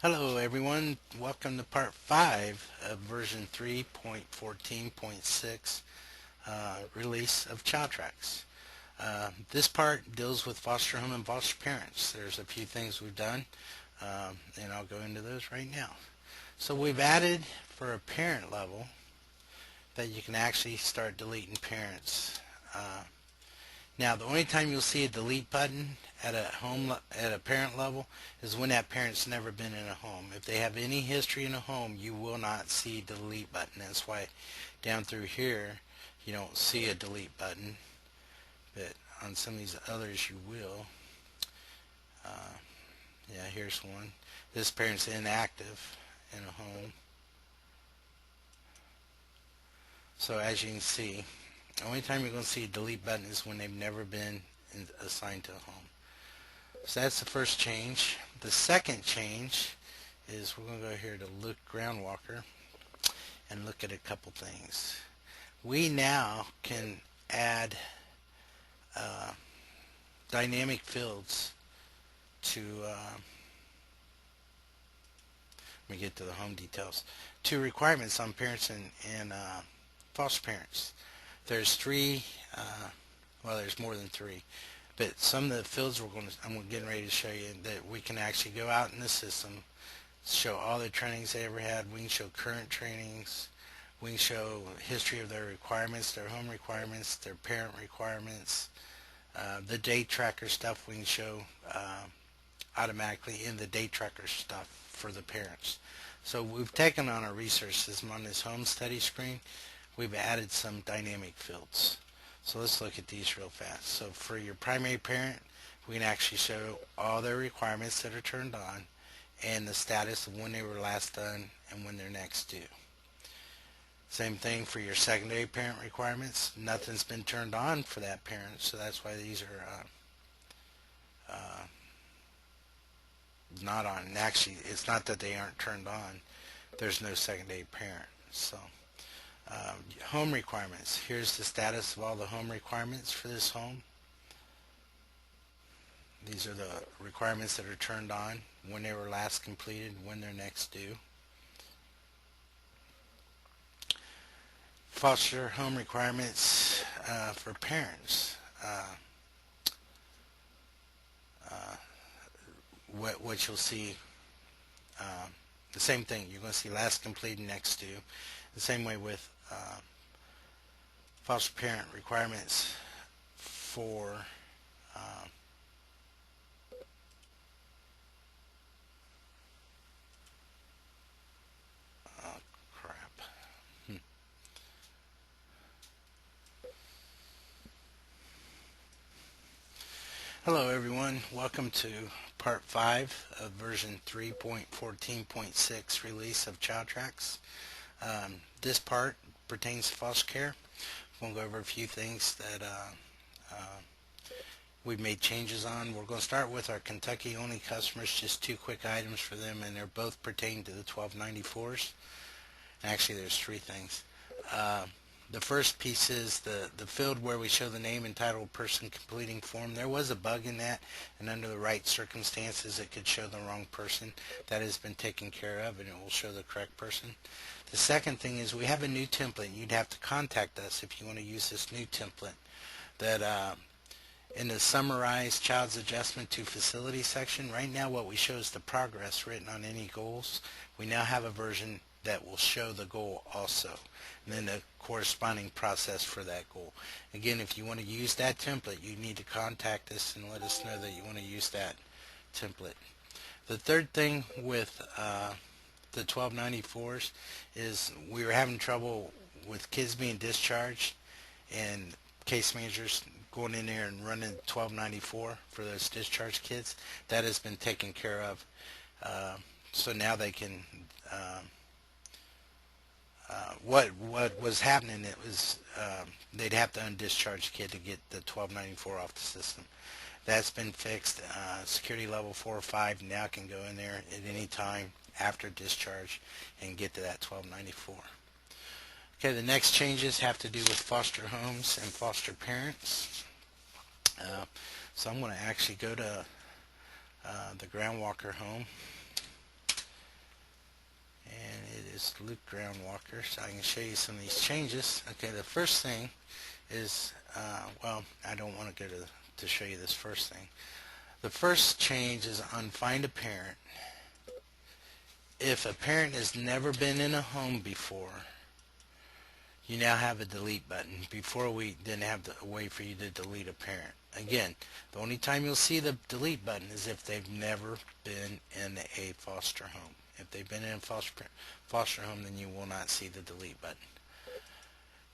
Hello everyone, welcome to part 5 of version 3.14.6 release of ChildTrax. This part deals with foster home and foster parents. There's a few things we've done and I'll go into those right now. So we've added for a parent level that you can actually start deleting parents. Uh, Now, the only time you'll see a delete button at at a parent level is when that parent's never been in a home. If they have any history in a home, you will not see the delete button. That's why down through here you don't see a delete button, but on some of these others you will. Uh, yeah, here's one. This parent's inactive in a home. So as you can see, the only time you're going to see a delete button is when they've never been assigned to a home. So that's the first change. The second change is we're going to go here to look ground walker and look at a couple things. We now can add uh, dynamic fields to, let me get to the home details, to requirements on parents and foster parents. There's three, well there's more than three, but some of the fields I'm getting ready to show you that we can actually go out in the system, show all the trainings they ever had. We can show current trainings. We can show history of their requirements, their home requirements, their parent requirements. The date tracker stuff we can show automatically in the date tracker stuff for the parents. So we've taken on our research system on this home study screen. We've added some dynamic fields. So let's look at these real fast. So for your primary parent, we can actually show all their requirements that are turned on and the status of when they were last done and when they're next due. Same thing for your secondary parent requirements. Nothing's been turned on for that parent, so that's why these are not on. And actually, it's not that they aren't turned on. There's no secondary parent. So home requirements. Here's the status of all the home requirements for this home. These are the requirements that are turned on, when they were last completed, when they're next due. Foster home requirements for parents. What you'll see, uh, the same thing. You're going to see last completed, next due. The same way with foster parent requirements for oh crap. Hmm. Hello everyone, welcome to part 5 of version 3.14.6 release of ChildTrax. This part pertains to foster care. We'll go over a few things that we've made changes on. We're going to start with our Kentucky only customers, just two quick items for them, and they're both pertain to the 1294s. Actually there's three things. The first piece is the field where we show the name and title of person completing form. There was a bug in that, and under the right circumstances it could show the wrong person. That has been taken care of, and it will show the correct person. The second thing is we have a new template. You'd have to contact us if you want to use this new template. That in the summarized child's adjustment to facility section, right now what we show is the progress written on any goals. We now have a version that will show the goal also, and then the corresponding process for that goal. Again, if you want to use that template, you need to contact us and let us know that you want to use that template. The third thing with the 1294s is we were having trouble with kids being discharged and case managers going in there and running 1294 for those discharged kids. That has been taken care of. So now they can what was happening, it was they'd have to undischarge the kid to get the 1294 off the system. That's been fixed. Security level 4 or 5 now can go in there at any time after discharge and get to that 1294. Okay, the next changes have to do with foster homes and foster parents. So I'm going to actually go to the ground walker home. is Luke Groundwalker so I can show you some of these changes. Okay, the first thing is, well, I don't want to go to show you this first thing. The first change is on Find a Parent. If a parent has never been in a home before, you now have a delete button. Before, we didn't have a way for you to delete a parent. Again, the only time you'll see the delete button is if they've never been in a foster home. If they've been in a foster home, then you will not see the delete button.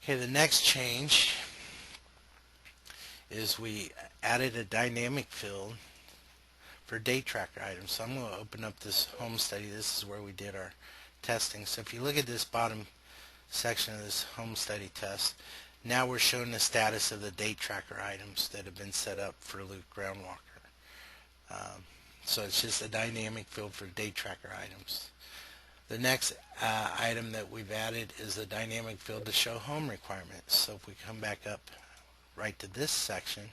Okay, the next change is we added a dynamic field for date tracker items. So I'm going to open up this home study. This is where we did our testing. So if you look at this bottom section of this home study test, now we're showing the status of the date tracker items that have been set up for Luke Groundwalker. So it's just a dynamic field for date tracker items. The next item that we've added is the dynamic field to show home requirements. So if we come back up right to this section,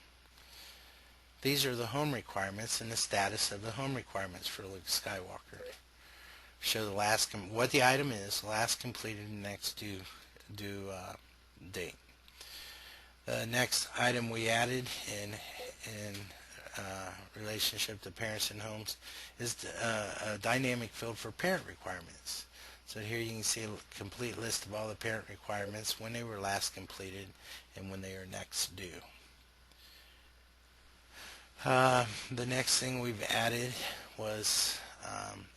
these are the home requirements and the status of the home requirements for Luke Skywalker. Show the last what the item is, last completed, next due date. The next item we added in relationship to parents and homes is a dynamic field for parent requirements. So here you can see a complete list of all the parent requirements, when they were last completed and when they are next due. The next thing we've added was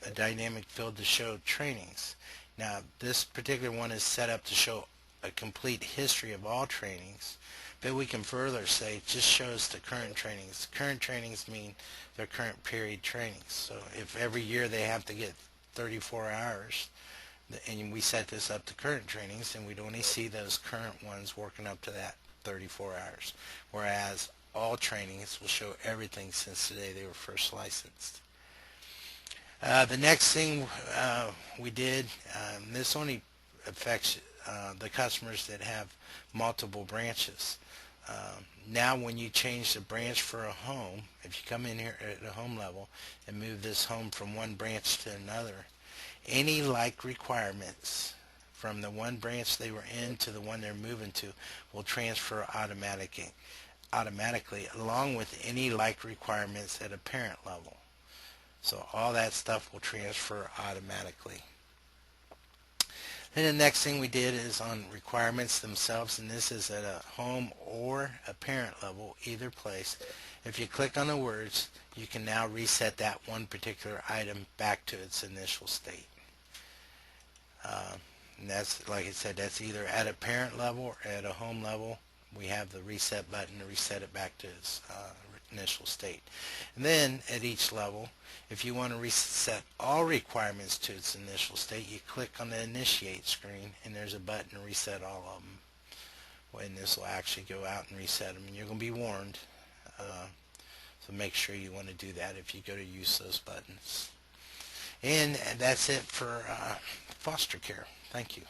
a dynamic field to show trainings. Now this particular one is set up to show a complete history of all trainings, but we can further say it just shows the current trainings. Current trainings mean their current period trainings. So if every year they have to get 34 hours, and we set this up to current trainings, then we'd only see those current ones working up to that 34 hours. Whereas all trainings will show everything since the day they were first licensed. The next thing we did, this only affects the customers that have multiple branches. Now when you change the branch for a home, if you come in here at the home level and move this home from one branch to another, any like requirements from the one branch they were in to the one they're moving to will transfer automatically along with any like requirements at a parent level. So all that stuff will transfer automatically. Then the next thing we did is on requirements themselves, and this is at a home or a parent level, either place. If you click on the words, you can now reset that one particular item back to its initial state. And that's, like I said, that's either at a parent level or at a home level. We have the reset button to reset it back to its initial state. And then at each level, if you want to reset all requirements to its initial state, you click on the initiate screen and there's a button to reset all of them. And this will actually go out and reset them, and you're going to be warned. So make sure you want to do that if you go to use those buttons. And that's it for foster care. Thank you.